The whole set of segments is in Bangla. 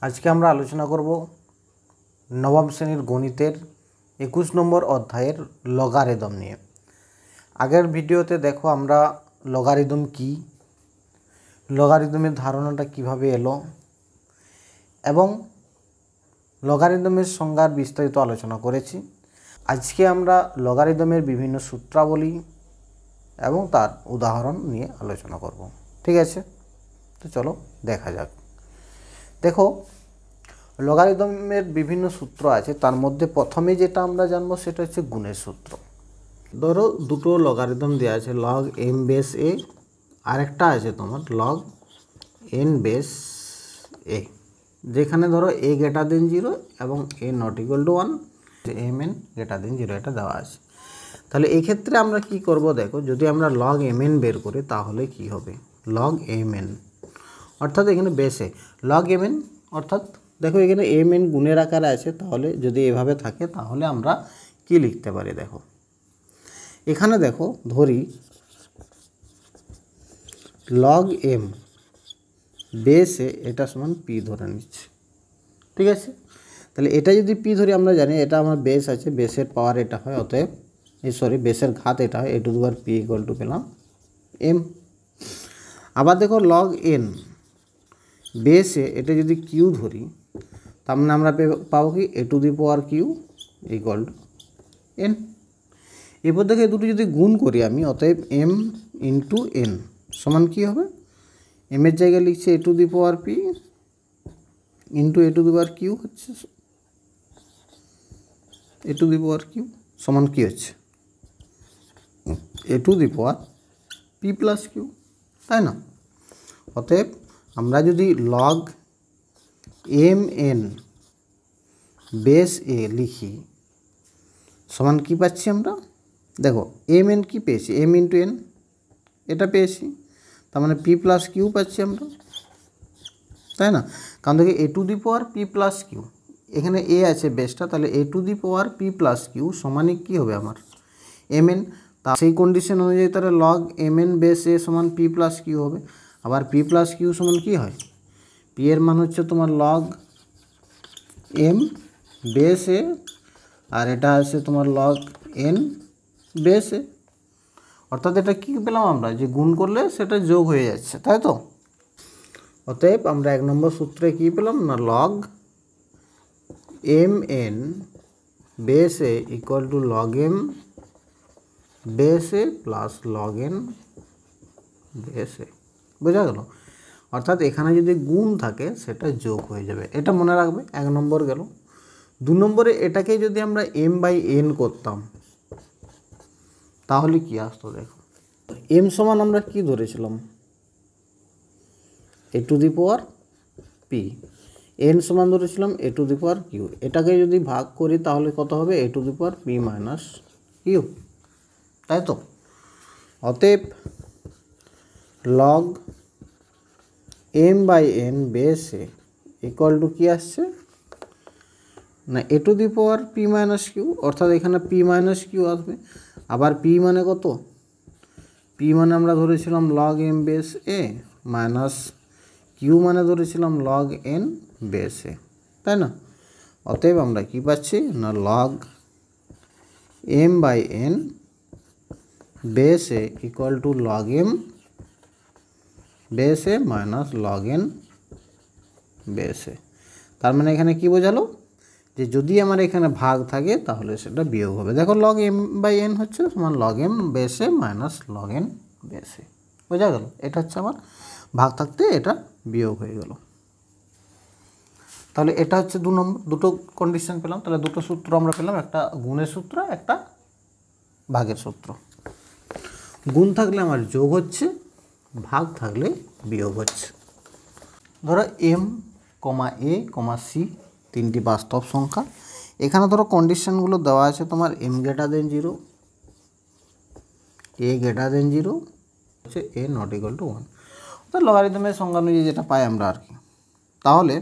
আজকে আমরা আলোচনা করব নবম শ্রেণীর গণিতের 21 নম্বর অধ্যায়ের লগারিদম নিয়ে। আগের ভিডিওতে দেখো আমরা লগারিদম কি, লগারিদমের ধারণাটা কিভাবে এলো এবং লগারিদমের সংজ্ঞার বিস্তারিত আলোচনা করেছি। আজকে আমরা লগারিদমের বিভিন্ন সূত্রাবলী এবং তার উদাহরণ নিয়ে আলোচনা করব। ঠিক আছে, তো চলো দেখা যাক। দেখো, লগারিদমের বিভিন্ন সূত্র আছে, তার মধ্যে প্রথমে যেটা আমরা জানবো সেটা হচ্ছে গুণের সূত্র। ধরো দুটো লগারিদম দেওয়া আছে, লগ এম বেস এ, আরেকটা আছে তোমার লগ এন বেস এ, যেখানে ধরো এ গ্রেটার দেন 0 এবং a not equal to 1, m n greater than 0 এটা দেওয়া আছে। তাহলে এই ক্ষেত্রে আমরা কি করব, দেখো যদি আমরা লগ এম এন বের করি তাহলে কি হবে, লগ এম এন অর্থাৎ এখানে বেসে লগ এম এন, অর্থাৎ দেখো এখানে এম এন গুণের আকারে আছে, তাহলে যদি এভাবে থাকে তাহলে আমরা কি লিখতে পারি, দেখো এখানে দেখো ধরি লগ এম বেসে এটা সমান পি ধরে নিচ্ছে। ঠিক আছে, তাহলে এটা যদি পি ধরি, আমরা জানি এটা আমার বেস আছে, বেসের পাওয়ার এটা হয়, অতএব বেসের ঘাত এটা হয়, a to the power p equal to পেলাম এম। আবার দেখো লগ এন বেসে এটা যদি কিউ ধরি, তার মানে আমরা পাবো কি a to the power q equal to n. এরপর দেখো এই দুটো যদি গুণ করি আমি, অতএব এম ইন্টু এন সমান কী হবে, এমের জায়গায় লিখছে a to the power p into a to the power q হচ্ছে, a to the power q সমান কী হচ্ছে, a to the power p plus q, তাই না? অতএব আমরা যদি log m n base a লিখি সমান কী পাচ্ছি আমরা, দেখো এম এন কী পেয়েছি, এম ইন্টু এন এটা পেয়েছি, তার মানে পি প্লাস কিউ পাচ্ছি আমরা, তাই না? কারণ দেখো a to the power p plus q, এখানে এ আছে বেসটা, তাহলে a to the power p plus q সমানই কী হবে আমার এম এন। তা সেই কন্ডিশন অনুযায়ী তাহলে log m n base a সমান পি প্লাস কিউ হবে। আবার পি প্লাস কিউ সমান কী হয়, পি এর মান হচ্ছে তোমার লগ এম বেস এ, আর এটা আছে তোমার লগ এন বেস এ। অর্থাৎ এটা কী পেলাম আমরা, যে গুণ করলে সেটা যোগ হয়ে যাচ্ছে, তাই তো? অতএব আমরা 1 নম্বর সূত্রে কী পেলাম না, log m n base a equal to log m base a plus log n base a. বোঝা গেল? অর্থাৎ এখানে যদি গুণ থাকে সেটা যোগ হয়ে যাবে, এটা মনে রাখবে। 1 নম্বর গেল। 2 নম্বরে এটাকে যদি আমরা এম বাই এন করতাম তাহলে কি আসতো, দেখো এম সমান আমরা কি ধরেছিলাম, a to the power p, n সমান ধরেছিলাম a to the power Q. এটাকে যদি ভাগ করি তাহলে কত হবে, a to the power p minus q, তাই তো? অতএব log m by n base a equal to কী আসছে না, a to the power p minus q, অর্থাৎ এখানে পি মাইনাস কিউ আসবে। আবার পি মানে কত, পি মানে আমরা ধরেছিলাম log m base a minus Q মানে ধরেছিলাম লগ এন বেস এ, তাই না? অতএব আমরা কি পাচ্ছি না, log m by n base a equal to log m base a minus log n base a. তার মানে এখানে কি বোঝালো, যে যদি আমার এখানে ভাগ থাকে তাহলে সেটা বিয়োগ হবে। দেখো লগ এম বাই এন হচ্ছে সমান log m base a minus log n base a. বোঝা গেল? এটা হচ্ছে আমার ভাগ থাকতে এটা বিয়োগ হয়ে গেল। তাহলে এটা হচ্ছে 2 নম্বর, দুটো কন্ডিশন পেলাম। তাহলে দুটো সূত্র আমরা পেলাম, একটা গুণের সূত্র, একটা ভাগের সূত্র। গুণ থাকলে আমার যোগ হচ্ছে, ভাগ থাকলে বিয়োগ হচ্ছে। ধরো এম কমা এ কমা সি তিনটি বাস্তব সংখ্যা। এখানে ধরো কন্ডিশনগুলো দেওয়া আছে তোমার এম গ্রেটার দেন 0, এ গ্রেটার দেন 0 হচ্ছে এ নট ইকুয়াল টু 1, অর্থাৎ লগারিদমের সংজ্ঞা অনুযায়ী যেটা পাই আমরা আর কি। তাহলে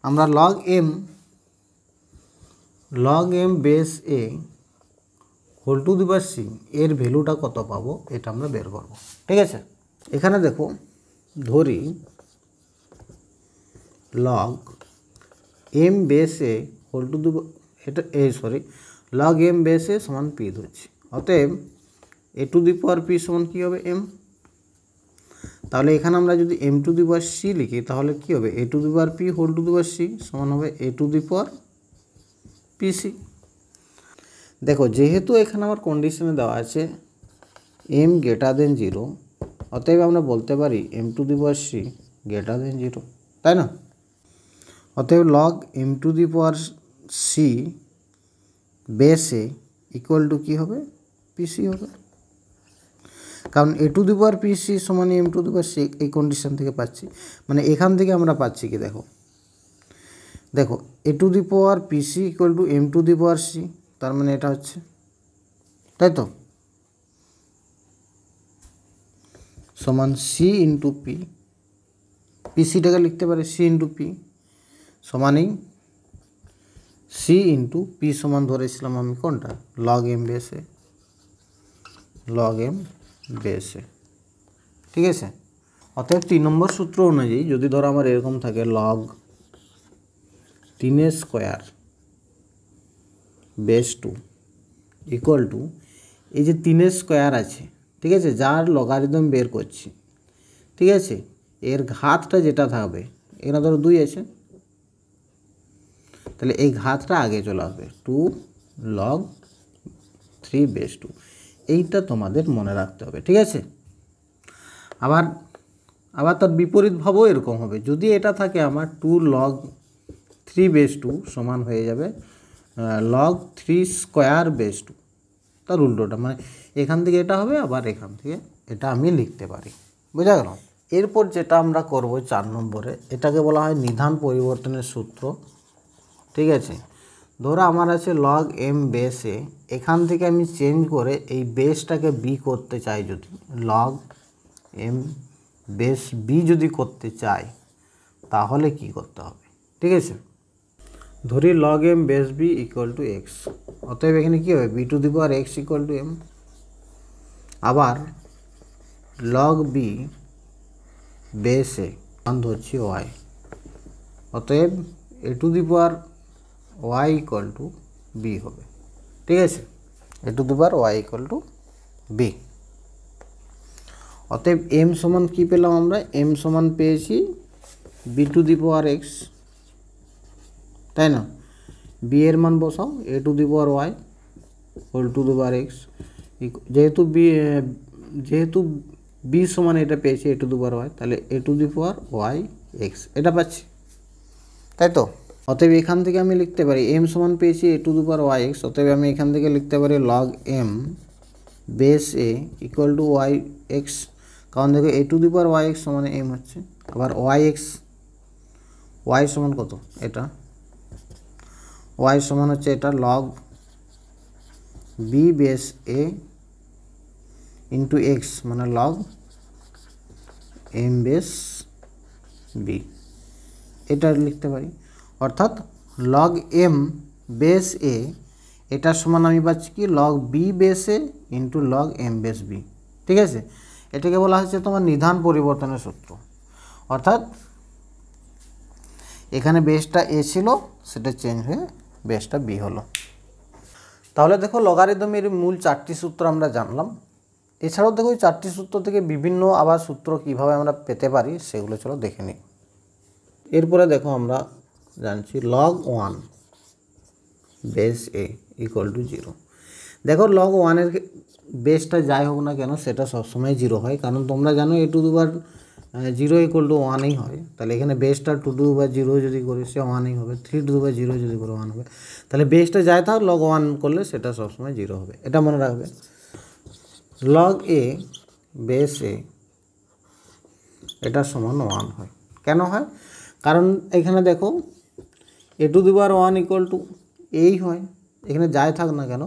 আমরা log m base a whole to the power c এর ভ্যালুটা কত পাবো এটা আমরা বের করব। ঠিক আছে, এখানে দেখো ধরি log m base a whole to the এটা লগ এম বেস এ সমান পি ধরছি। অতএব a to the power P সমান কী হবে এম। তাহলে এখানে আমরা যদি m to the power c লিখি তাহলে কী হবে a to the power p whole to the power c সমান হবে a to the power p c. দেখো যেহেতু এখানে আমার কন্ডিশনে দেওয়া আছে এম গ্রেটার দেন 0, অতএব আমরা বলতে পারি m to the power c greater than 0, তাই না? অতএব log m to the power c বেসে ইকুয়াল টু কী হবে পিসি হবে, কারণ এ টু দি পাওয়ার পিসি সমান m to the power c এই কন্ডিশন থেকে পাচ্ছি। মানে এখান থেকে আমরা পাচ্ছি কি দেখো a to the power p c equal to m to the power c, তার মানে এটা হচ্ছে, তাই তো, সমান সি ইন্টু পি। পিসিটাকে লিখতে পারি সি ইন্টু পি সমানই সি ইন্টু পি সমান ধরেছিলাম আমি কোনটা লগ এম বেসে, ঠিক আছে। অতএব 3 নম্বর সূত্র অনুযায়ী যদি ধরো আমার এরকম থাকে log 3 square base 2 equal to এই যে 3 স্কোয়ার আছে, ঠিক আছে, যার লগারিদম বের করছি, ঠিক আছে, এর ঘাতটা যেটা থাকবে এখানে ধরো 2 আছে, তাহলে এই ঘাতটা আগে চলে আসবে 2 লগ 3 বেস 2, এইটা তোমাদের মনে রাখতে হবে, ঠিক আছে। আবার তার বিপরীত ভাবও এরকম হবে, যদি এটা থাকে আমার 2 লগ 3 বেস 2 সমান হয়ে যাবে লগ 3 স্কোয়ার বেস 2, তার উল্টোটা, মানে এখান থেকে এটা হবে আবার এখান থেকে এটা আমি লিখতে পারি, বোঝা গেল। এরপর যেটা আমরা করব 4 নম্বরে, এটাকে বলা হয় নিধান পরিবর্তনের সূত্র, ঠিক আছে। ধরো আমার আছে লগ এম বেসে, এখান থেকে আমি চেঞ্জ করে এই বেসটাকে বি করতে চাই, যদি লগ এম বেস বি যদি করতে চাই তাহলে কি করতে হবে, ঠিক আছে। ধরি log m base b equal to x, অতএব এখানে কী হবে b to the power x equal to m. আবার লগ বি বেসে মান ধরছি ওয়াই, অতএব a to the power y equal to b হবে, ঠিক আছে, a to the power y equal to b. অতএব এম সমান কী পেলাম আমরা, এম সমান পেয়েছি b to the power x, তাই না। বি এর মান বসাও এ to the power y whole to the power x, যেহেতু বি সমান এটা পেয়েছি a to the power y, তাহলে a to the power y x এটা পাচ্ছি, তাই তো। অতএব এখান থেকে আমি লিখতে পারি এম সমান পেয়েছি a to the power y x, অতএব আমি এখান থেকে লিখতে পারি log m base a equal to y x, কারণ দেখো a to the power y x সমান এম হচ্ছে, আবার ওয়াই এক্স ওয়াই সমান কত, এটা ওয়াই সমান হচ্ছে এটা log b base a into x মানে লগ এম বেস বি, এটা লিখতে পারি। অর্থাৎ লগ এম বেস এ এটার সমান আমি পাচ্ছি কি log b base a into log m base b, ঠিক আছে। এটাকে বলা হচ্ছে তোমার নিধান পরিবর্তনের সূত্র, অর্থাৎ এখানে বেসটা এ ছিল সেটা চেঞ্জ হয়ে বেসটা বি হলো। তাহলে দেখো লগারিদমের মূল 4টি সূত্র আমরা জানলাম। এছাড়াও দেখো এই 4টি সূত্র থেকে বিভিন্ন আবার সূত্র কিভাবে আমরা পেতে পারি সেগুলো চলো দেখে নিই। এরপরে দেখো আমরা জানছি log 1 base a equal two 0। দেখো লগ 1-এর বেসটা যাই হোক না কেন সেটা সবসময় 0 হয়, কারণ তোমরা জানো a to the power 0 equal to 1ই হয়, তাহলে এখানে বেসটা 2 টু দি পাওয়ার 0 যদি করি সে 1ই হবে, 3 টু দি পাওয়ার 0 যদি করে 1 হবে, তাহলে বেসটা যাই থাক লগ 1 করলে সেটা সবসময় 0 হবে, এটা মনে রাখবে। লগ এ বেস এ এটা সমান 1 হয়, কেন হয়, কারণ এখানে দেখো a to the power 1 equal to এই হয়, এখানে যাই থাক না কেন,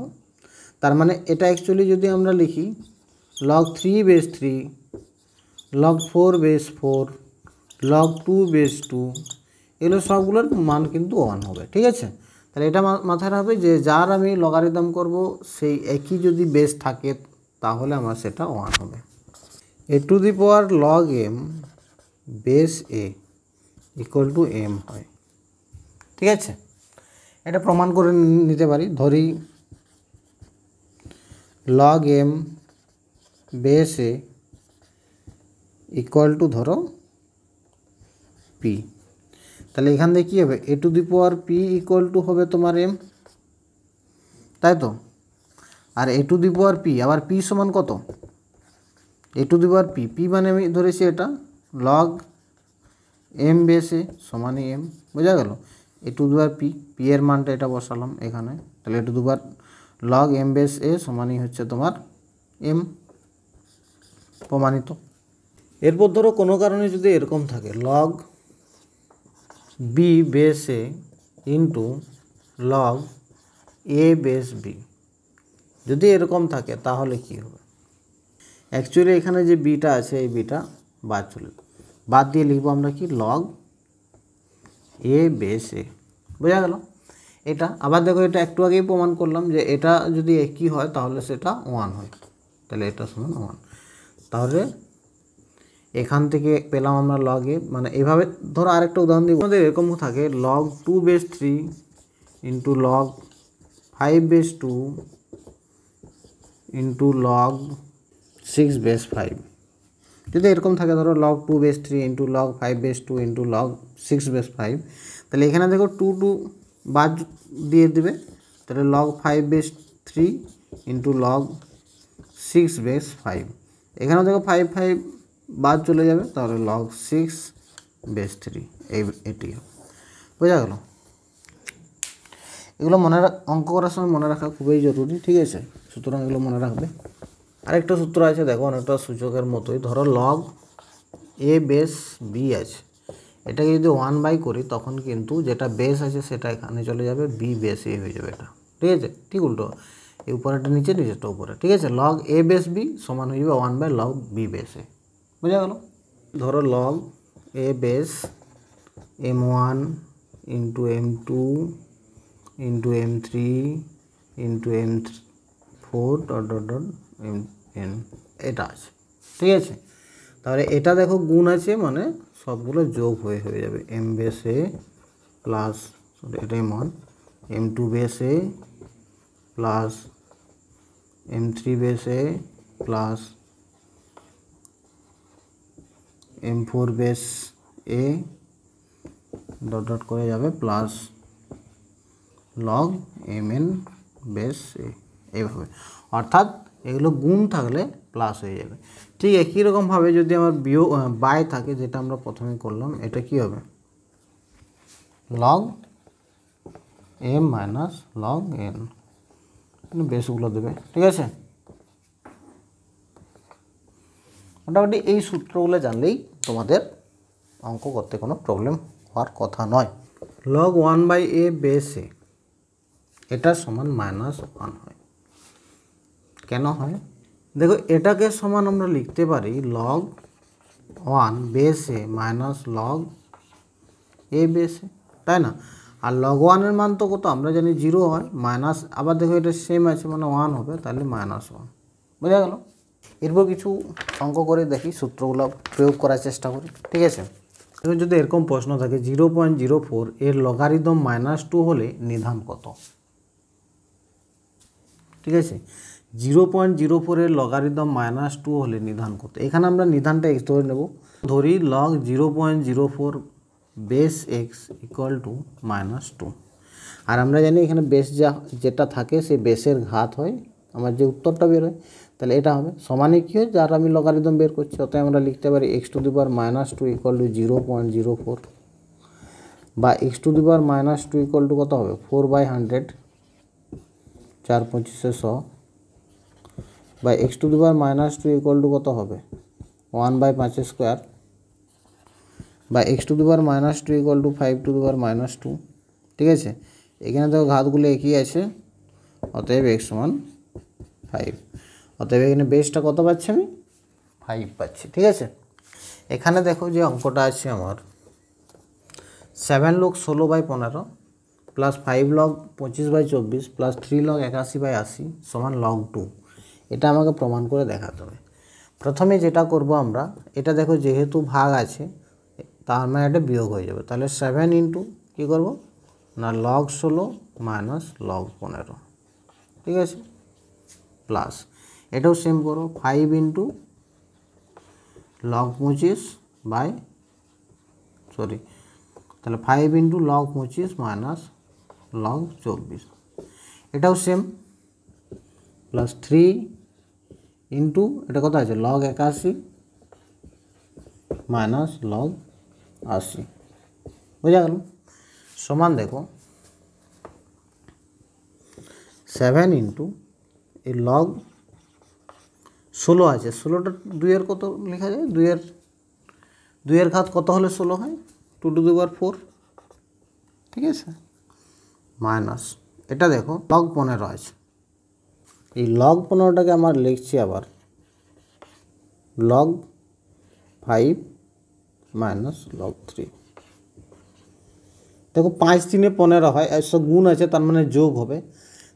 তার মানে এটা অ্যাকচুয়ালি যদি আমরা লিখি log 3 base 3 log 4 base 4 log 2 base 2, এগুলো সবগুলোর মান কিন্তু 1 হবে, ঠিক আছে। তাহলে এটা মাথায় রাখবে যে যার আমি লগারিদম করব সেই একই যদি বেস থাকে তাহলে আমার সেটা 1 হবে। A to the power log m base a equal to m হয়, ঠিক আছে, এটা প্রমাণ করে নিতে পারি। ধরি log m base a equal to ধরো পি, তাহলে এখান থেকে কী হবে, a to the power p equal to হবে তোমার এম, তাই তো। আর a to the power p, আবার পি সমান কত, a to the power p, p মানে আমি ধরেছি এটা লগ এম বেসে সমান এম, বোঝা গেল। A to the power p, p এর মানটা এটা বসালাম এখানে, তাহলে a to the power log m base a সমানই হচ্ছে তোমার এম, প্রমাণিত। এরপর ধরো কোনো কারণে যদি এরকম থাকে log b base a into log a base B, যদি এরকম থাকে তাহলে কি হবে, অ্যাকচুয়ালি এখানে যে বিটা আছে এই বিটা বাদ দিয়ে লিখবো আমরা কি লগ এ বেস এ, বোঝা গেল এটা। আবার দেখো এটা একটু আগেই প্রমাণ করলাম যে এটা যদি একই হয় তাহলে সেটা 1 হয়, তাহলে এটা সমান 1। তাহলে এখান থেকে পেলাম আমরা লগ এ, মানে এভাবে ধরো আরেকটা উদাহরণ দিব, আমাদের এরকম থাকে log 2 base 3 into log 5 base 2 into log 6 base 5, যদি এরকম থাকে ধরো log 2 base 3 into log 5 base 2 into log 6 base 5, তাহলে এখানে দেখো 2 বাদ দিয়ে দেবে, তাহলে log 5 base 3 into log 6 base 5, এখানেও দেখো 5 বাদ চলে যাবে, তাহলে লগ 6 বেস 3, এটি বোঝা গেল। এগুলো অঙ্ক করার সময় মনে রাখা খুবই জরুরি, ঠিক আছে, সুতরাং এগুলো মনে রাখবে। আরেকটা সূত্র আছে দেখো, অনেকটা সূচকের মতোই, ধরো লগ এ বেস বি আছে, এটাকে যদি 1 করি তখন কিন্তু যেটা বেস আছে সেটা এখানে চলে যাবে, বি বেস এ হয়ে যাবে এটা, ঠিক আছে, ঠিক উল্টো, এই উপরেটা নিচে নিচেরটা উপরে, ঠিক আছে। লগ এ বেস বি সমান হয়ে যাবে 1/লগ বি বেস এ, বোঝা গেল। ধরো log a base m1 into m2 into m3 into m4 dot dot dot mn, এটা আছে, ঠিক আছে। তাহলে এটা দেখো গুণ আছে, মানে সবগুলো যোগ হয়ে যাবে, এম বেস এ প্লাস এটা m1, m2 base a plus m3 base a plus m4 base A dot dot করে যাবে প্লাস লগ mn বেস এ, এইভাবে। অর্থাৎ এগুলো গুণ থাকলে প্লাস হয়ে যাবে। ঠিক একই রকমভাবে যদি আমার বাই থাকে, যেটা আমরা প্রথমে করলাম, এটা কি হবে log m minus log n, বেসগুলো দেবে, ঠিক আছে। মোটামুটি এই সূত্রগুলো জানলেই তোমাদের অঙ্ক করতে কোনো প্রবলেম হওয়ার কথা নয়। লগ 1/a বেস এ এটা সমান -1 হয়, কেন হয় দেখো, এটাকে সমান আমরা লিখতে পারি log 1 base a minus log a base এ, তাই না। আর লগ 1 এর মান তো কত আমরা জানি 0 হয়, মাইনাস আবার দেখো এটা সেম আছে মানে 1 হবে, তাহলে -1, বোঝা গেল। এরপর কিছু অঙ্ক করে দেখি, সূত্রগুলো প্রয়োগ করার চেষ্টা করি, ঠিক আছে। এবার যদি এরকম প্রশ্ন থাকে 0.04 এর লগারিদম -2 হলে নিধান কত, ঠিক আছে। 0.04 এর লগারিদম -2 হলে নিধান কত, এখানে আমরা নিধানটা এক্স ধরে নেব। ধরি log 0.04 base x equal two -2, আর আমরা জানি এখানে বেস যেটা থাকে সেই বেসের ঘাত হয়, আমার যে উত্তরটা বের হয়, তাহলে এটা হবে সমানে কী হয়, যার আমি লগারিদম বের করছি, অতএব আমরা লিখতে পারি x⁻² ইকুয়াল টু 0.04, বা x⁻² ইকুয়াল টু কত হবে 4/100, 4×25 100, বা x⁻² ইকুয়াল টু কত হবে 1/5², বা x⁻² ইকুয়াল টু 5⁻², ঠিক আছে। এখানে দেখো ঘাতগুলো একই আছে, অতএব x সমান 5, অতএব এখানে বেসটা কত পাচ্ছি আমি 5 পাচ্ছি, ঠিক আছে। এখানে দেখো যে অঙ্কটা আছে আমার 7 log 16/15 plus 5 log 25/24 plus 3 log 81/80 সমান log 2, এটা আমাকে প্রমাণ করে দেখাতে হবে। প্রথমে যেটা করব আমরা, এটা দেখো যেহেতু ভাগ আছে তার মানে এটা বিয়োগ হয়ে যাবে, তাহলে 7 ইন্টু কী করবো না লগ 16 মাইনাস লগ 15, ঠিক আছে, প্লাস এটাও সেম করো 5 ইন্টু লগ 25 বাই সরি তাহলে 5 ইন্টু লগ 25 মাইনাস লগ 24, এটাও সেম প্লাস 3 ইন্টু এটা কত আছে লগ 81 মাইনাস লগ 80, বোঝা গেল, সমান দেখো 7 ইন্টু এই লগ 16 আছে, 16টা 2-এর কত লেখা যায়, 2-এর ঘাত কত হলে 16 হয়, 2 টু দি পাওয়ার 4, ঠিক আছে, মাইনাস এটা দেখো লগ 15 আছে, এই লগ 15টাকে আমার লিখছি আবার লগ 5 মাইনাস লগ 3, দেখো 5 3 15 হয়, সব গুণ আছে তার মানে যোগ হবে,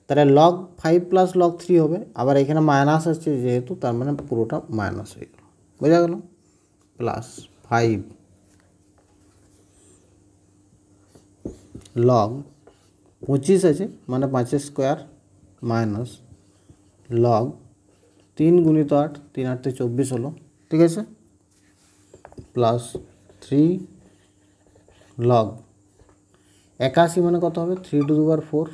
তাহলে লগ 5 প্লাস লগ 3 হবে, আবার এখানে মাইনাস আছে যেহেতু তার মানে পুরোটা মাইনাস হয়ে গেল, বোঝা গেল, প্লাস 5 লগ 25 আছে মানে 5 স্কোয়ার মাইনাস লগ 3 গুণিত 8, 3 8 24 হলো, ঠিক আছে, প্লাস 3 লগ 81 মানে কত হবে 3 two the power 4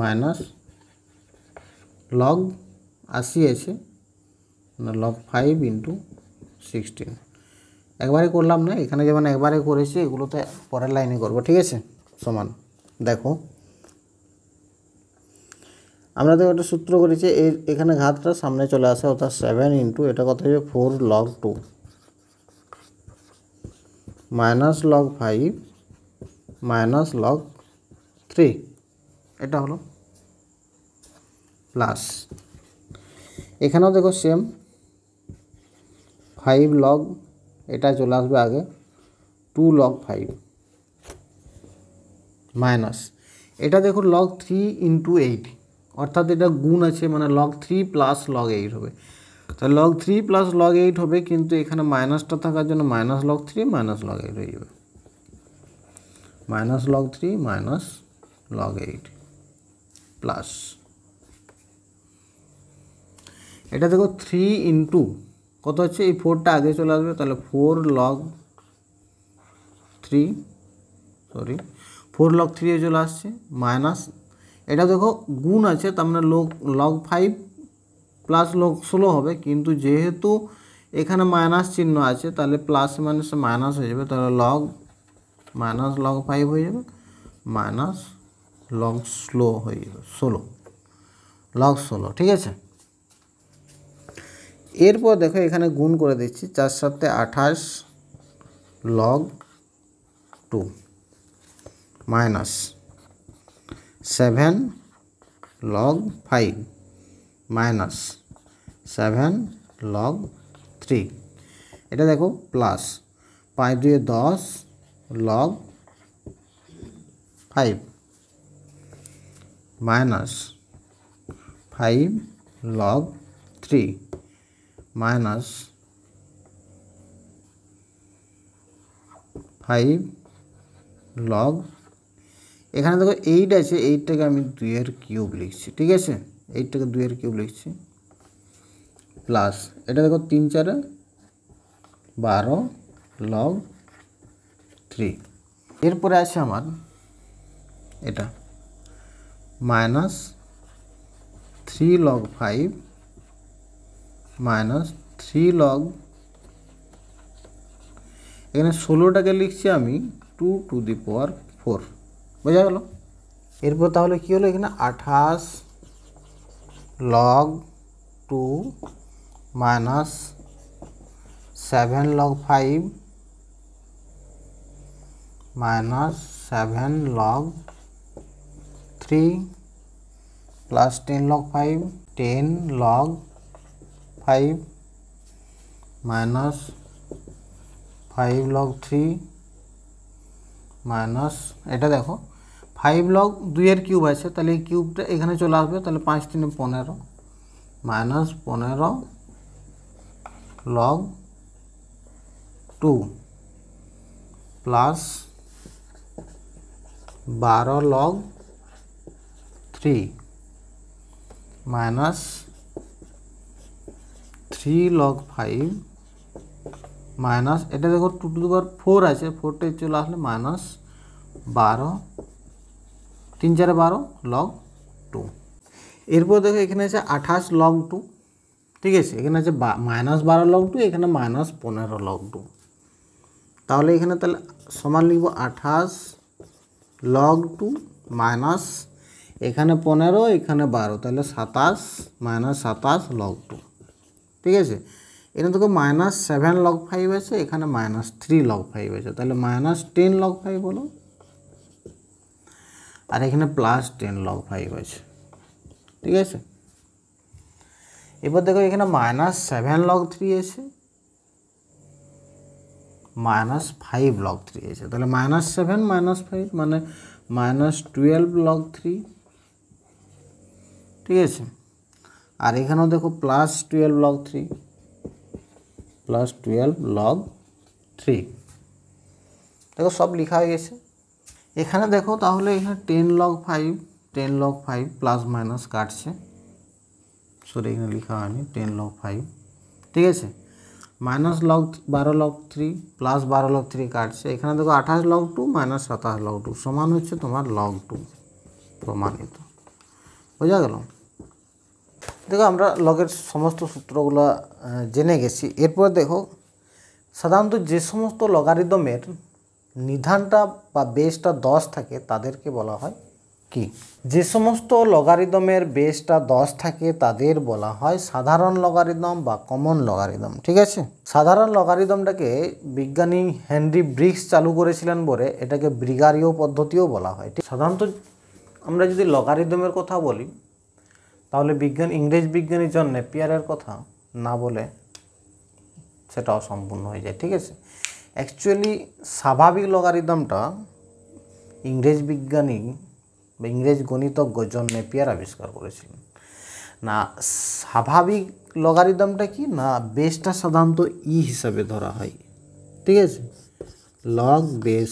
minus log 80 আছে না লগ 5 ইন্টু 16, একবারে করলাম না, এখানে যেমন একবারে করেছি এগুলোতে পরের লাইনে করব, ঠিক আছে, সমান দেখো আমরা তো একটা সূত্র করেছি এখানে ঘাতটা সামনে চলে আসে অর্থাৎ 7 ইন্টু এটা কত হবে 4 log 2 minus log 5 minus log 3, এটা হলো প্লাস এখানেও দেখো সেম 5 লগ এটা চলে আসবে আগে 2 লগ 5 মাইনাস এটা দেখো লগ 3 ইন্টু 8 অর্থাৎ এটা গুণ আছে মানে লগ 3 প্লাস লগ 8 হবে, তাহলে লগ 3 প্লাস লগ 8 হবে কিন্তু এখানে মাইনাসটা থাকার জন্য মাইনাস লগ 3 মাইনাস লগ 8 হয়ে যাবে, minus log 3 minus log 8 plus এটা দেখো 3 ইন্টু কত হচ্ছে এই 4টা আগে চলে আসবে তাহলে 4 লগ 3 এ চলে আসছে মাইনাস এটা দেখো গুণ আছে তার মানে লগ 5 প্লাস লগ 16 হবে কিন্তু যেহেতু এখানে মাইনাস চিহ্ন আছে তাহলে প্লাস মাইনাসে মাইনাস হয়ে যাবে, তাহলে লগ মাইনাস লগ 5 হয়ে যাবে মাইনাস লগ স্লো হয়ে যাবে 16 লগ 16, ঠিক আছে, এরপর দেখো এখানে গুণ করে দিচ্ছি 4 7 28 log 2 minus 7 log 5 minus 7 log 3, এটা দেখো plus 5 2 10 log 5 minus 5 log 3 minus 5 log এখানে দেখো 8 আছে 8টাকে আমি 2-এর কিউব লিখছি, ঠিক আছে, 8টাকে 2-এর কিউব লিখছি প্লাস এটা দেখো 3 4 12 লগ 3, এরপরে আছে আমার এটা মাইনাস 3 লগ 5 মাইনাস 3 লগ এখানে 16টাকে লিখছি আমি 2 টু দি পাওয়ার 4, বোঝা গেল, এরপর তাহলে কী হলো এখানে 28 log 2 minus 7 log 5 minus 7 log 3 plus 10 log 5 10 log 5 minus 5 log 3 minus এটা দেখো 5 লগ 2-এর কিউব আছে তাহলে এই কিউবটা এখানে চলে আসবে তাহলে 5 3 15 minus 15 log 2 plus 12 log 3 minus 3 log 5 minus এটা দেখো 2 টু দি পাওয়ার 4 আছে, 4টা চলে আসলে মাইনাস 12 3 4 12 লগ 2। এরপর দেখো এখানে আছে 28 লগ 2, ঠিক আছে, এখানে আছে মাইনাস 12 লগ 2, এখানে মাইনাস 15 লগ 2। তাহলে এখানে তাহলে সমান লিখব 28 লগ 2 মাইনাস এখানে 15 এখানে 12, তাহলে 27 মাইনাস 27 লগ 2, ঠিক আছে। এখানে দেখো মাইনাস 7 লগ 5 আছে, এখানে মাইনাস 3 লগ 5 আছে, তাহলে মাইনাস 10 লগ 5 হলো, আর এখানে প্লাস 10 লগ 5 আছে, ঠিক আছে। এবার দেখো এখানে মাইনাস 7 লগ 3 আছে, মাইনাস 5 লগ 3 আছে, তাহলে মাইনাস 7 মাইনাস 5 মানে মাইনাস 12 লগ 3, ঠিক আছে। আর এখানেও দেখো প্লাস 12 লগ 3 প্লাস 12 লগ 3, দেখো সব লেখা হয়ে গেছে। এখানে দেখো তাহলে এখানে 10 লগ 5 প্লাস মাইনাস কাটছে, সরি এখানে লেখা হয়নি 10 লগ 5, ঠিক আছে। Minus log 12 log 3 plus 12 log 3 কাটছে, এখানে দেখো 28 লগ 2 মাইনাস 27 লগ 2 সমান হচ্ছে তোমার লগ 2 প্রমাণিত, বোঝা গেল। দেখো আমরা লগের সমস্ত সূত্রগুলো জেনে গেছি। এরপর দেখো সাধারণত যে সমস্ত লগারিদমের নিধানটা বা বেসটা 10 থাকে তাদেরকে বলা হয় কি? যে সমস্ত লগারিদমের বেসটা 10 থাকে তাদের বলা হয় সাধারণ লগারিদম বা কমন লগারিদম, ঠিক আছে। সাধারণ লগারিদমটাকে বিজ্ঞানী হেনরি ব্রিগস চালু করেছিলেন বলে এটাকে ব্রিগারীয় পদ্ধতিও বলা হয়। সাধারণত আমরা যদি লগারিদমের কথা বলি তাহলে ইংরেজ বিজ্ঞানী জন নেপিয়ারের কথা না বলে সেটা অসম্পূর্ণ হয়ে যায়, ঠিক আছে। অ্যাকচুয়ালি স্বাভাবিক লগারিদমটা ইংরেজ বিজ্ঞানী বা ইংরেজ গণিতজ্ঞ জন নেপিয়ার আবিষ্কার করেছিলেন। না স্বাভাবিক লগারিদমটা কি না, বেসটা সাধারণত হিসাবে ধরা হয়, ঠিক আছে, লগ বেস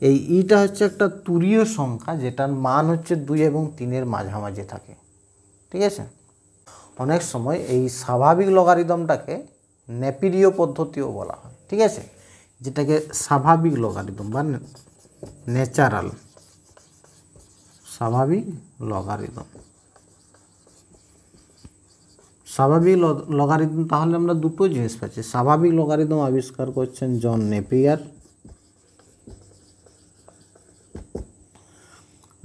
এই ইটা হচ্ছে একটা তুরীয় সংখ্যা যেটার মান হচ্ছে 2 এবং 3-এর মাঝামাঝি থাকে, ঠিক আছে। অনেক সময় এই স্বাভাবিক লগারিদমটাকে নেপিরীয় পদ্ধতিও বলা হয়, ঠিক আছে, যেটাকে স্বাভাবিক লগারিদম বা ন্যাচারাল স্বাভাবিক লগারিদম। স্বাভাবিক লগারিদম তাহলে আমরা দুটো জিনিস পাচ্ছি, স্বাভাবিক লগারিদম আবিষ্কার করছেন জন নেপিয়ার,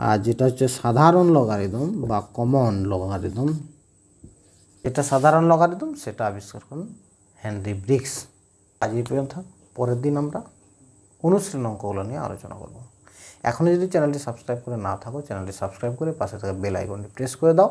আর যেটা হচ্ছে সাধারণ লগারিদম বা কমন লগারিদম, এটা সাধারণ লগারিদম সেটা আবিষ্কার করেন হেনরি ব্রিগস। আজ এই পর্যন্ত, পরের দিন আমরা অনুশীলন অঙ্কগুলো নিয়ে আলোচনা করব। এখনও যদি চ্যানেলটি সাবস্ক্রাইব করে না থাকো চ্যানেলটি সাবস্ক্রাইব করে পাশে থাকা বেল আইকনটি প্রেস করে দাও